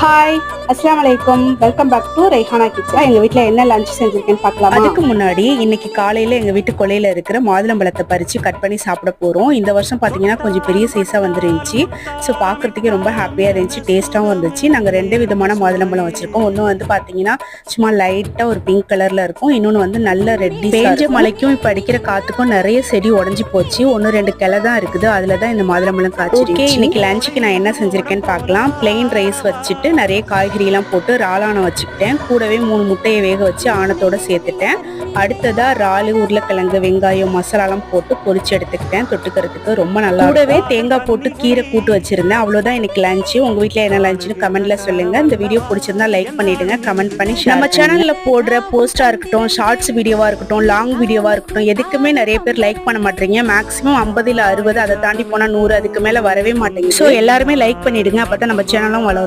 Hi, அஸ்ஸலாமு அலைக்கும். Welcome back to Raihana kitchen. எங்க வீட்ல என்ன லஞ்ச் செஞ்சிருக்கேன்னு பார்க்கலாமா? அதுக்கு முன்னாடி இன்னைக்கு காலையில எங்க வீட்டு கொல்லையில இருக்கிற மாதுளம்பழத்தை பறிச்சு கட் பண்ணி சாப்பிட போறோம். இந்த வருஷம் பாத்தீங்கன்னா கொஞ்சம் பெரிய சைஸா வந்துருந்துச்சு. ஸோ பாக்குறதுக்கே ரொம்ப ஹாப்பியா இருந்துச்சு, டேஸ்டாவும் இருந்துச்சு. நாங்க 2 விதமான மாதுளம்பழம் வச்சிருக்கோம். ஒன்னு வந்து பாத்தீங்கன்னா சும்மா லைட்டா ஒரு பிங்க் கலர்ல இருக்கும், இன்னொன்னு வந்து நல்ல ரெட்டி. பேஞ்ச மழைக்கும் இப்ப அடிக்கிற காத்துக்கும் நிறைய செடி உடஞ்சி போச்சு. 1-2 கிளை தான் இருக்குது, அதுலதான் இந்த மாதுளம்பழம் காய்ச்சி. இன்னைக்கு லஞ்சுக்கு நான் என்ன செஞ்சிருக்கேன்னு பார்க்கலாம். பிளெயின் ரைஸ் வச்சுட்டு நிறைய காய்கறி எல்லாம் போட்டு ராலானம் வச்சுக்கிட்டேன். கூடவே 3 முட்டையை வேக வச்சு ஆணத்தோட சேர்த்துட்டேன். அடுத்ததா இறாலு, உருளைக்கிழங்கு, வெங்காயம், மசாலாலாம் போட்டு பொரிச்சு எடுத்துக்கிட்டேன். தொட்டுக்கிறதுக்கு ரொம்ப நல்லா. கூடவே தேங்காய் போட்டு கீரை கூட்டு வச்சிருந்தேன். அவ்வளவுதான் இன்னைக்கு லஞ்சு. உங்க வீட்டுல என்ன லஞ்சுன்னு கமெண்ட்ல சொல்லுங்க. இந்த வீடியோ பிடிச்சிருந்தா லைக் பண்ணிடுங்க, கமெண்ட் பண்ணி நம்ம சேனல்ல போடுற போஸ்டா இருக்கட்டும், ஷார்ட்ஸ் வீடியோவா இருக்கட்டும், லாங் வீடியோவா இருக்கட்டும், எதுக்குமே நிறைய பேர் லைக் பண்ண மாட்டீங்க. மேக்ஸிமம் 50 இல்ல 60, அதை தாண்டி போனா 100, அதுக்கு மேல வரவே மாட்டேங்குது. ஸோ எல்லாருமே லைக் பண்ணிடுங்க, அப்பதான் நம்ம சேனலும் வளரும்.